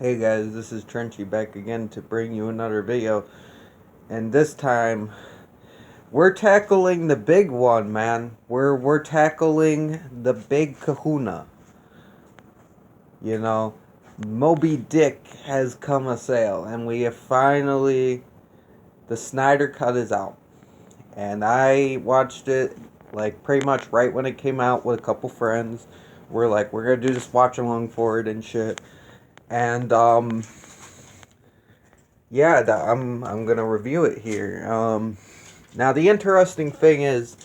Hey guys, this is Trenchy back again to bring you another video. And this time, we're tackling the big one, man. We're tackling the big kahuna. You know, Moby Dick has come a sail, and we have finally, the Snyder Cut is out. And I watched it, like, pretty much right when it came out with a couple friends. We're like, we're gonna do this watch along for it and shit. And, yeah, I'm gonna review it here. Now the interesting thing is,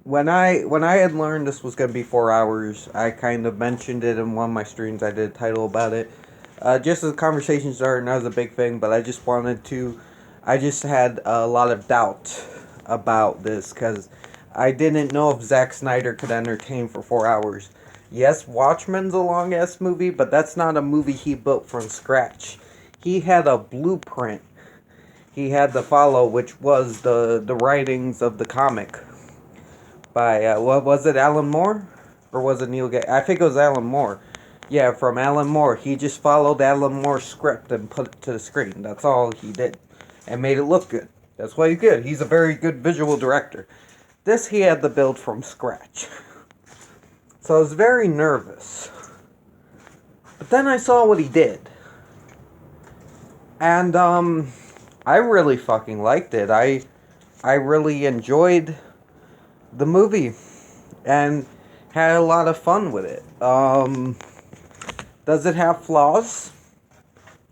when I had learned this was gonna be 4 hours, I kind of mentioned it in one of my streams. I did a title about it, just as the conversation started. Not as a big thing, but I just wanted to. I just had a lot of doubt about this because I didn't know if Zack Snyder could entertain for 4 hours. Yes, Watchmen's a long ass movie, but that's not a movie he built from scratch. He had a blueprint he had to follow, which was the writings of the comic by, what was it, Alan Moore? Or was it Neil Gaiman? I think it was Alan Moore. Yeah, from Alan Moore. He just followed Alan Moore's script and put it to the screen. That's all he did. And made it look good. That's what he did. He's a very good visual director. This he had to build from scratch. So I was very nervous. But then I saw what he did. And, I really fucking liked it. I really enjoyed the movie and had a lot of fun with it. Does it have flaws?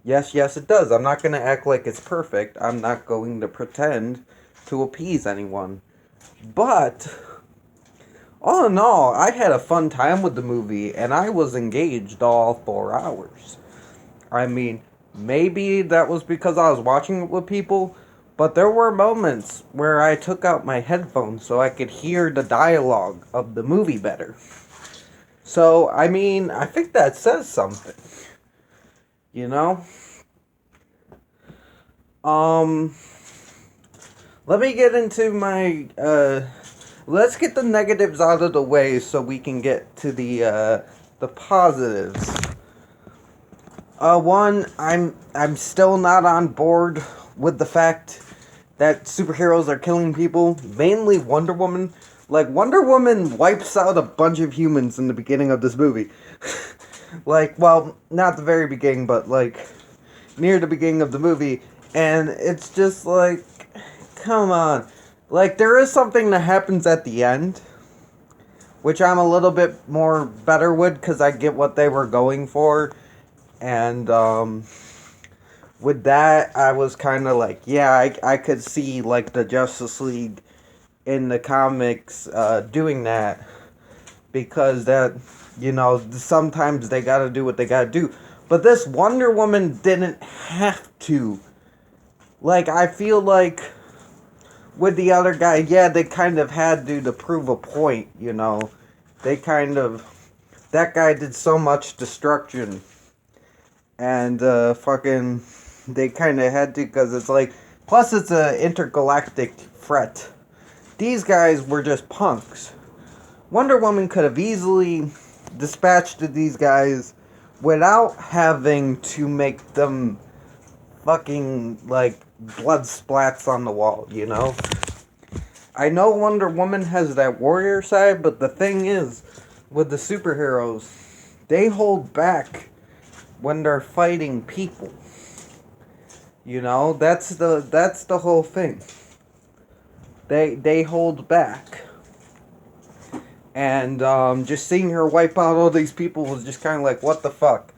Yes, it does. I'm not going to act like it's perfect. I'm not going to pretend to appease anyone. But, all in all, I had a fun time with the movie, and I was engaged all 4 hours. I mean, maybe that was because I was watching it with people, but there were moments where I took out my headphones so I could hear the dialogue of the movie better. So, I mean, I think that says something. You know? Let me get into my, let's get the negatives out of the way so we can get to the positives. One, I'm still not on board with the fact that superheroes are killing people. Mainly Wonder Woman. Like, Wonder Woman wipes out a bunch of humans in the beginning of this movie. Like, well, not the very beginning, but, like, near the beginning of the movie. And it's just like, come on. Like, there is something that happens at the end, which I'm a little bit more better with, because I get what they were going for. And, with that, I was kind of like, yeah, I could see, like, the Justice League in the comics, doing that. Because that, you know, sometimes they gotta do what they gotta do. But this Wonder Woman didn't have to. Like, I feel like, with the other guy, yeah, they kind of had to prove a point, you know. They kind of, that guy did so much destruction. And, they kind of had to, because it's like, plus it's an intergalactic threat. These guys were just punks. Wonder Woman could have easily dispatched these guys without having to make them fucking, like, blood splats on the wall, you know? I know Wonder Woman has that warrior side, but the thing is, with the superheroes, they hold back when they're fighting people. You know, that's the whole thing. They hold back. And just seeing her wipe out all these people was just kind of like, what the fuck?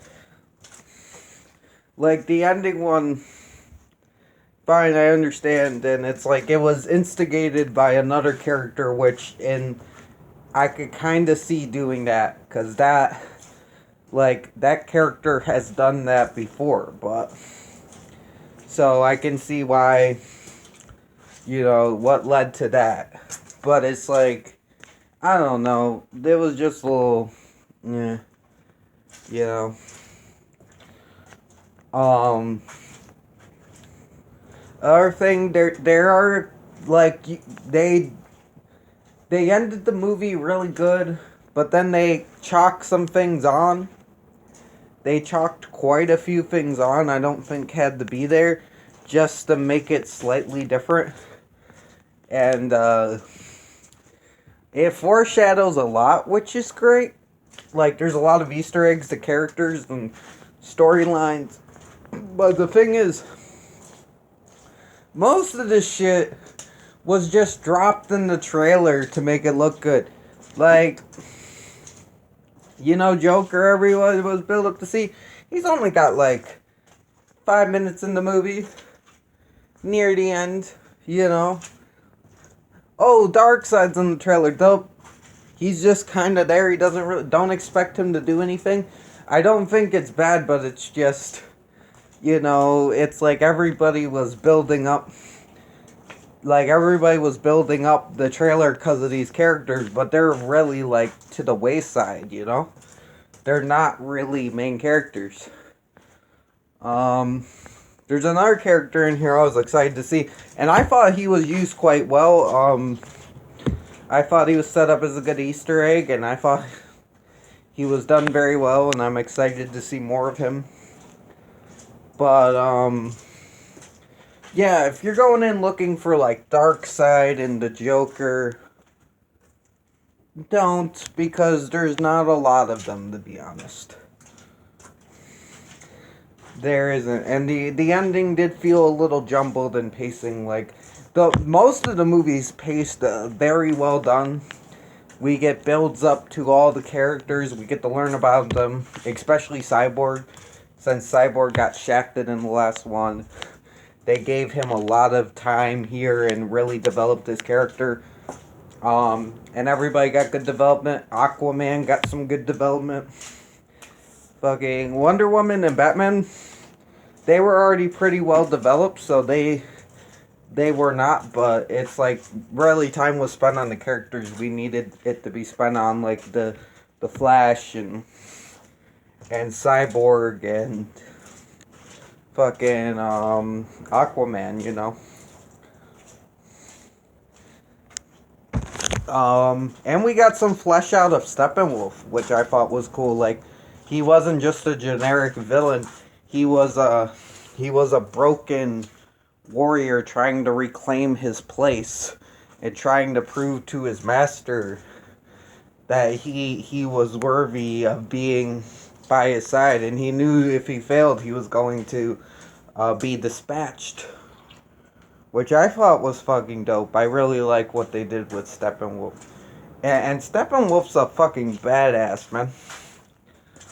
Like, the ending one, fine, I understand, and it's like, it was instigated by another character, which, and I could kind of see doing that, because that, like, that character has done that before, but, so I can see why, you know, what led to that. But it's like, I don't know, it was just a little, you know. Other thing, there are, like, they ended the movie really good, but then they chalk some things on, they chalked quite a few things on I don't think had to be there just to make it slightly different. And it foreshadows a lot, which is great. Like, there's a lot of Easter eggs to characters and storylines. But the thing is, most of this shit was just dropped in the trailer to make it look good. Like, you know, Joker, everyone was built up to see. He's only got like 5 minutes in the movie. Near the end, you know. Oh, Darkseid's in the trailer. Dope. He's just kind of there. He doesn't really. Don't expect him to do anything. I don't think it's bad, but it's just, you know, it's like everybody was building up. Like, everybody was building up the trailer because of these characters, but they're really, like, to the wayside, you know? They're not really main characters. There's another character in here I was excited to see, and I thought he was used quite well. I thought he was set up as a good Easter egg, and I thought he was done very well, and I'm excited to see more of him. But, yeah, if you're going in looking for, like, Darkseid and the Joker, don't, because there's not a lot of them, to be honest. There isn't, and the ending did feel a little jumbled in pacing. Like, most of the movie's paced very well done. We get builds up to all the characters. We get to learn about them, especially Cyborg. Since Cyborg got shafted in the last one, they gave him a lot of time here and really developed his character. And everybody got good development. Aquaman got some good development. Fucking Wonder Woman and Batman, they were already pretty well developed, so they were not, but it's like really time was spent on the characters we needed it to be spent on, like the Flash and Cyborg and fucking Aquaman, you know. And we got some flesh out of Steppenwolf, which I thought was cool. Like, he wasn't just a generic villain. He was a broken warrior trying to reclaim his place and trying to prove to his master that he was worthy of being by his side, and he knew if he failed he was going to be dispatched, which I thought was fucking dope. I really like what they did with Steppenwolf, and Steppenwolf's a fucking badass, man.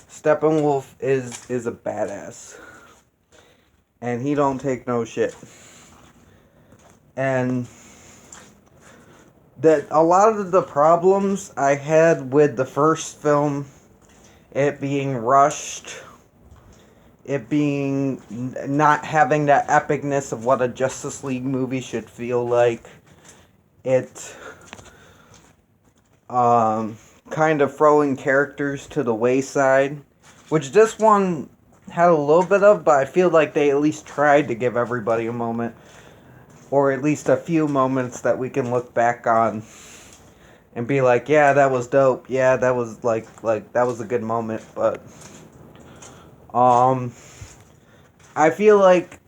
Steppenwolf is a badass, and he don't take no shit. And that a lot of the problems I had with the first film, it being rushed, it being not having that epicness of what a Justice League movie should feel like, it kind of throwing characters to the wayside, which this one had a little bit of, but I feel like they at least tried to give everybody a moment, or at least a few moments that we can look back on and be like, yeah, that was dope. Yeah, that was like that was a good moment. But I feel like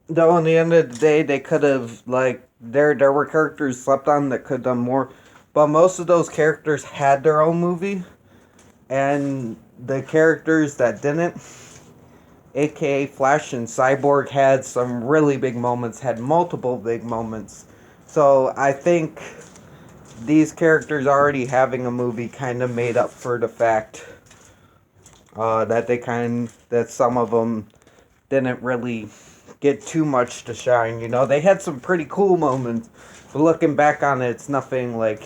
though in the end of the day they could have, like, there were characters slept on that could have done more, but most of those characters had their own movie, and the characters that didn't, aka Flash and Cyborg, had some really big moments, had multiple big moments. So I think these characters already having a movie kind of made up for the fact that some of them didn't really get too much to shine. You know, they had some pretty cool moments, but looking back on it, it's nothing like.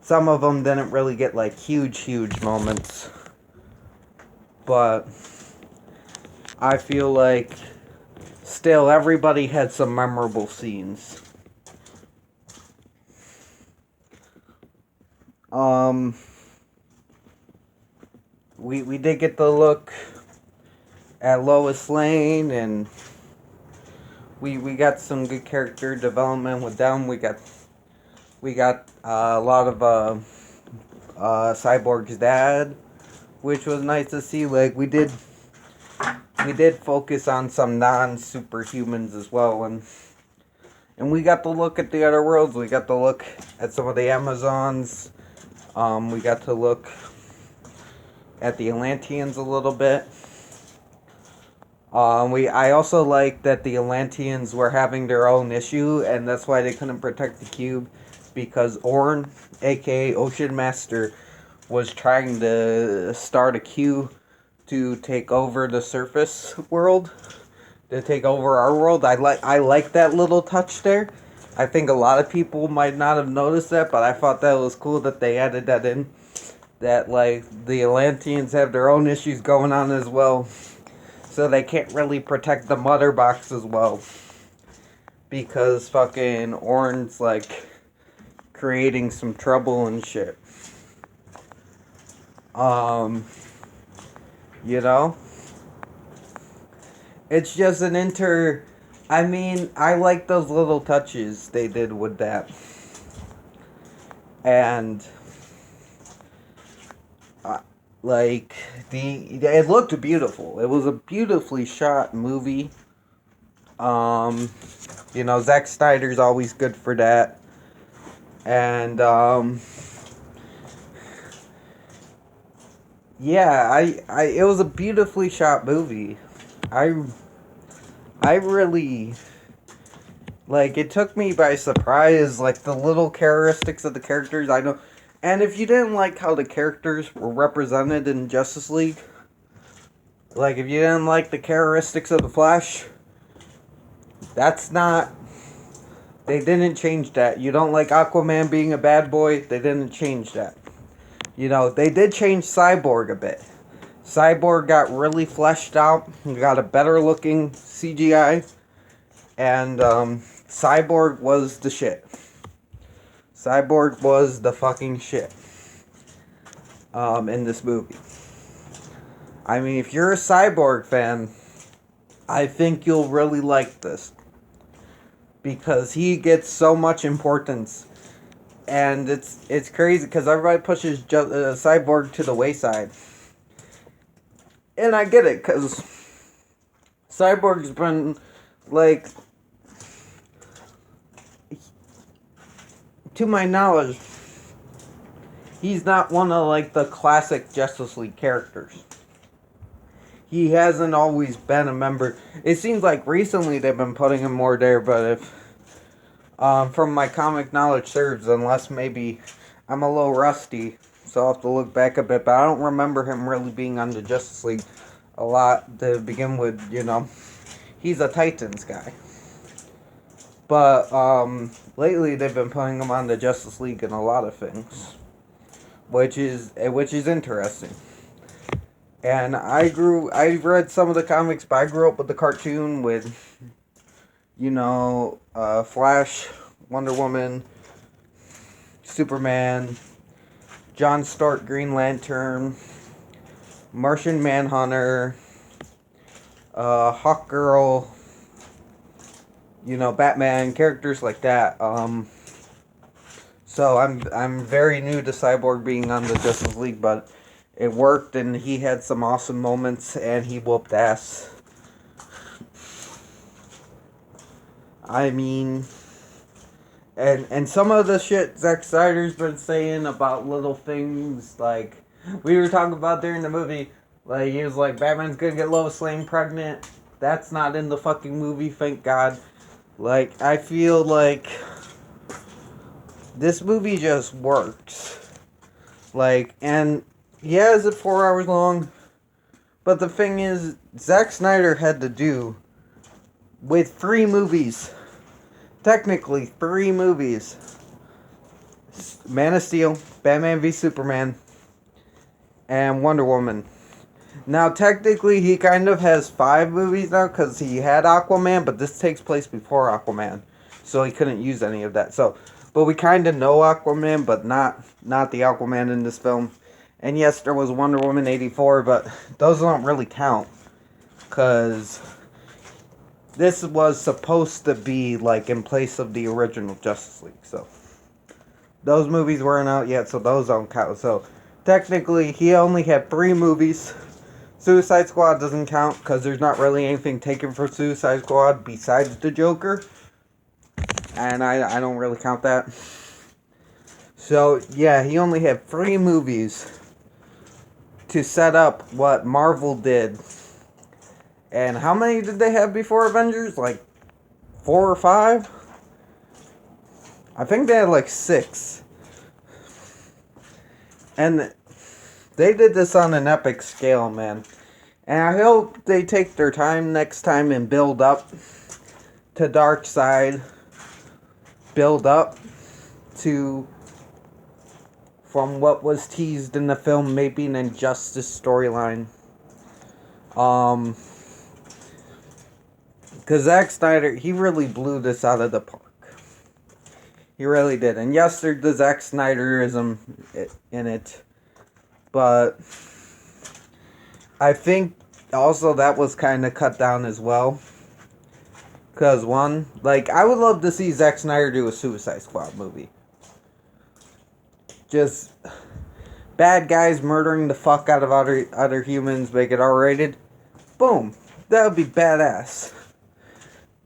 Some of them didn't really get like huge moments, but I feel like still everybody had some memorable scenes. We did get to look at Lois Lane, and we got some good character development with them. We got a lot of Cyborg's dad. which was nice to see. Like, we did focus on some non-superhumans as well, and we got to look at the other worlds. We got to look at some of the Amazons. We got to look at the Atlanteans a little bit. I also like that the Atlanteans were having their own issue, and that's why they couldn't protect the cube, because Orn, aka Ocean Master, was trying to start a queue to take over the surface world, to take over our world. I like that little touch there. I think a lot of people might not have noticed that, but I thought that was cool that they added that in. That, like, the Atlanteans have their own issues going on as well. So they can't really protect the mother box as well. Because fucking Orn's, like, creating some trouble and shit. You know? It's just an I mean, I like those little touches they did with that. And like, it looked beautiful. It was a beautifully shot movie. You know, Zack Snyder's always good for that. And yeah, it was a beautifully shot movie. I really, like, it took me by surprise, like, the little characteristics of the characters. I know. And if you didn't like how the characters were represented in Justice League, like, if you didn't like the characteristics of the Flash, they didn't change that. You don't like Aquaman being a bad boy, they didn't change that. You know, they did change Cyborg a bit. Cyborg got really fleshed out, got a better looking CGI, and Cyborg was the shit. Cyborg was the fucking shit in this movie. I mean, if you're a Cyborg fan, I think you'll really like this. Because he gets so much importance. And it's crazy because everybody pushes Cyborg to the wayside. And I get it, because Cyborg's been, like, to my knowledge, he's not one of, like, the classic Justice League characters. He hasn't always been a member. It seems like recently they've been putting him more there, but if, from my comic knowledge serves, unless maybe I'm a little rusty, so I'll have to look back a bit, but I don't remember him really being on the Justice League a lot to begin with, you know. He's a Titans guy. But, lately they've been putting him on the Justice League in a lot of things. Which is interesting. And I read some of the comics, but I grew up with the cartoon with, you know, Flash, Wonder Woman, Superman, John Stewart, Green Lantern, Martian Manhunter, Hawkgirl, you know, Batman, characters like that. So I'm very new to Cyborg being on the Justice League, but it worked, and he had some awesome moments, and he whooped ass. I mean, and some of the shit Zack Snyder's been saying about little things, like, we were talking about during the movie, like, he was like, Batman's gonna get Lois Lane pregnant. That's not in the fucking movie, thank God. Like, I feel like this movie just works. Like, and yeah, is it 4 hours long? But the thing is, Zack Snyder had to do with 3 movies. Technically, 3 movies. Man of Steel, Batman v Superman, and Wonder Woman. Now, technically, he kind of has 5 movies now, because he had Aquaman, but this takes place before Aquaman. So he couldn't use any of that. So, but we kind of know Aquaman, but not the Aquaman in this film. And yes, there was Wonder Woman 84, but those don't really count. Because this was supposed to be, like, in place of the original Justice League. So, those movies weren't out yet, so those don't count. So, technically, he only had 3 movies. Suicide Squad doesn't count because there's not really anything taken for Suicide Squad besides the Joker. And I don't really count that. So, yeah, he only had 3 movies to set up what Marvel did. And how many did they have before Avengers? Like 4 or 5? I think they had like 6. And they did this on an epic scale, man. And I hope they take their time next time and build up to Darkseid. Build up to, from what was teased in the film, maybe an Injustice storyline. Because Zack Snyder, he really blew this out of the park. He really did. And yes, there's the Zack Snyderism in it. But I think also that was kind of cut down as well. Because one, like, I would love to see Zack Snyder do a Suicide Squad movie. Just bad guys murdering the fuck out of other humans, make it R-rated. Boom. That would be badass.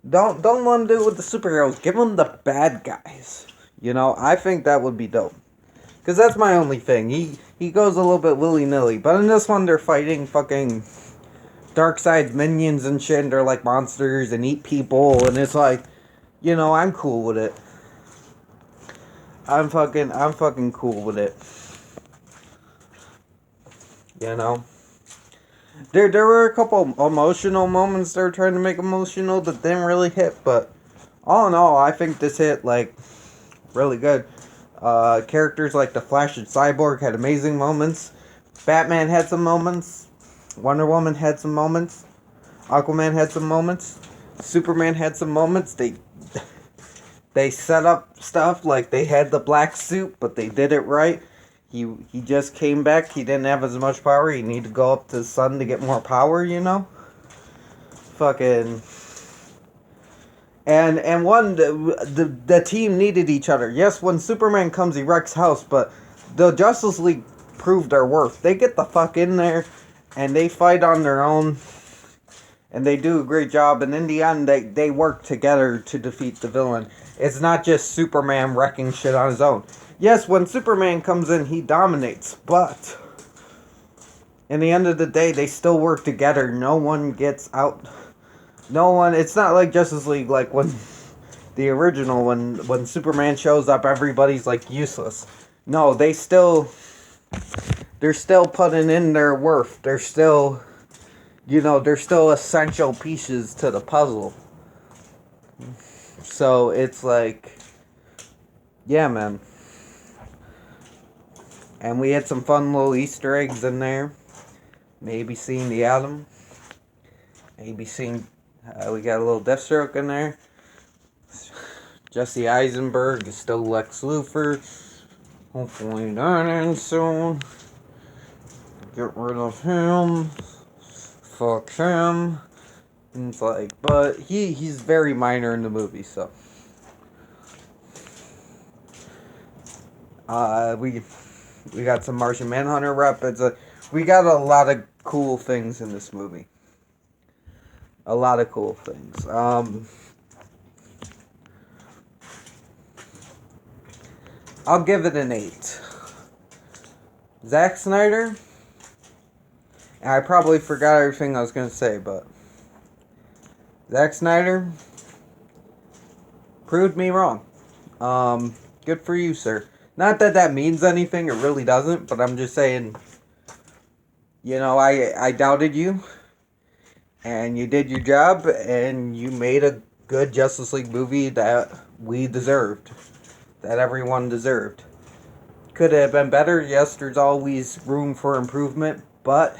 Don't let him do it with the superheroes. Give them the bad guys. You know, I think that would be dope. Because that's my only thing. He goes a little bit willy-nilly. But in this one, they're fighting fucking Darkseid's minions and shit. And they're like monsters and eat people. And it's like, you know, I'm cool with it. I'm fucking cool with it. You know? There were a couple emotional moments they were trying to make emotional that didn't really hit, but all in all, I think this hit, like, really good. Characters like the Flash and Cyborg had amazing moments. Batman had some moments. Wonder Woman had some moments. Aquaman had some moments. Superman had some moments. They set up stuff like they had the black suit, but they did it right. He just came back. He didn't have as much power. He needed to go up to the sun to get more power, you know? Fucking... And the team needed each other. Yes, when Superman comes, he wrecks house, but the Justice League proved their worth. They get the fuck in there, and they fight on their own, and they do a great job, and in the end, they work together to defeat the villain. It's not just Superman wrecking shit on his own. Yes, when Superman comes in, he dominates, but in the end of the day, they still work together. No one gets out. No one, it's not like Justice League, like when the original, when Superman shows up, everybody's like useless. No, they're still putting in their worth. They're still, you know, they're still essential pieces to the puzzle. So it's like, yeah, man. And we had some fun little Easter eggs in there. Maybe seeing the Atom. Maybe seeing, we got a little Deathstroke in there. Jesse Eisenberg is still Lex Luthor. Hopefully dying soon. Get rid of him. Fuck him. And it's like, but he's very minor in the movie, so. We got some Martian Manhunter rep. We got a lot of cool things in this movie. A lot of cool things. I'll give it an 8. Zack Snyder. And I probably forgot everything I was going to say, but Zack Snyder proved me wrong. Good for you, sir. Not that that means anything, it really doesn't, but I'm just saying, you know, I doubted you, and you did your job, and you made a good Justice League movie that we deserved, that everyone deserved. Could it have been better? Yes, there's always room for improvement, but,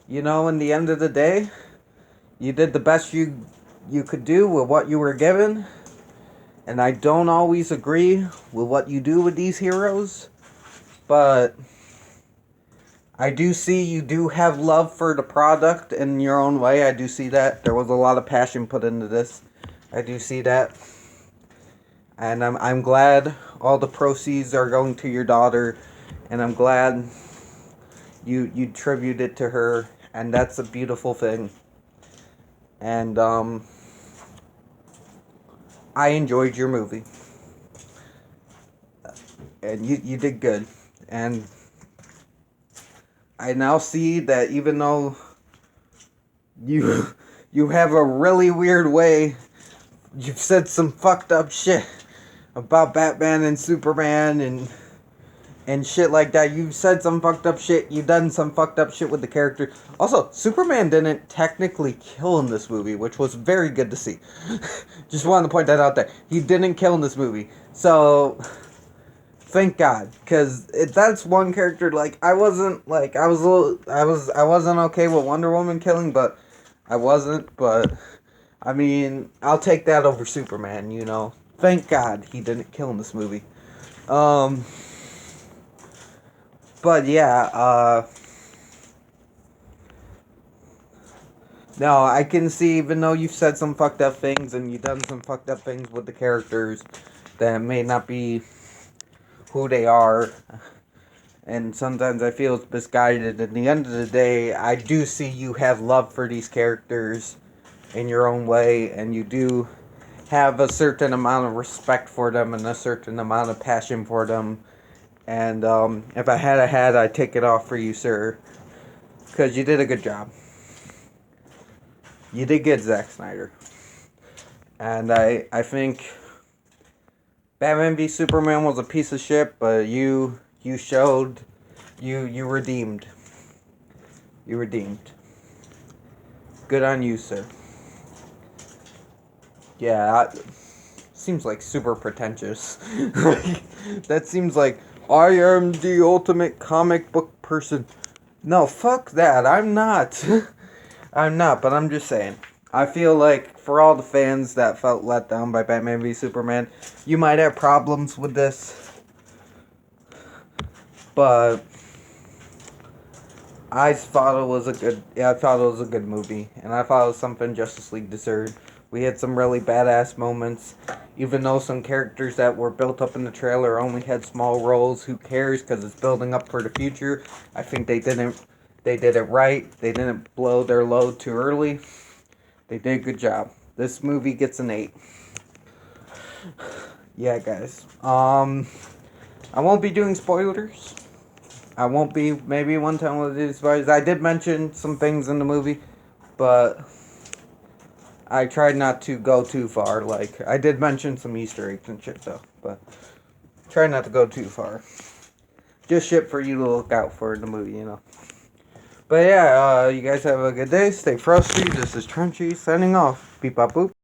you know, in the end of the day, you did the best you could do with what you were given. And I don't always agree with what you do with these heroes, but I do see you do have love for the product in your own way. I do see that. There was a lot of passion put into this. I do see that. And I'm glad all the proceeds are going to your daughter. And I'm glad You tribute it to her, and that's a beautiful thing. And I enjoyed your movie, and you did good. And I now see that even though you you have a really weird way, you've said some fucked up shit about Batman and Superman and shit like that. You've said some fucked up shit. You've done some fucked up shit with the character. Also, Superman didn't technically kill in this movie, which was very good to see. Just wanted to point that out there. He didn't kill in this movie. So, thank God. Because that's one character, like, I wasn't okay with Wonder Woman killing, but I wasn't. But, I mean, I'll take that over Superman, you know. Thank God he didn't kill in this movie. But yeah, no, I can see, even though you've said some fucked up things and you've done some fucked up things with the characters that may not be who they are, and sometimes I feel it's misguided. At the end of the day, I do see you have love for these characters in your own way, and you do have a certain amount of respect for them and a certain amount of passion for them. And if I had a hat, I'd take it off for you, sir. Because you did a good job. You did good, Zack Snyder. And I think Batman v Superman was a piece of shit, but you showed, you redeemed. You redeemed. Good on you, sir. Yeah, seems like super pretentious. That seems like, I am the ultimate comic book person. No, fuck that. I'm not. I'm not, but I'm just saying. I feel like for all the fans that felt let down by Batman v Superman, you might have problems with this. But I thought it was a good movie, and I thought it was something Justice League deserved. We had some really badass moments, even though some characters that were built up in the trailer only had small roles. Who cares? Because it's building up for the future. I think they did it right. They didn't blow their load too early. They did a good job. This movie gets an 8. Yeah, guys. I won't be doing spoilers. I won't be. Maybe one time we'll do spoilers. I did mention some things in the movie, but I tried not to go too far. Like, I did mention some Easter eggs and shit, though. But try not to go too far. Just shit for you to look out for in the movie, you know. But yeah, you guys have a good day. Stay frosty. This is Trenchy signing off. Beep bop boop.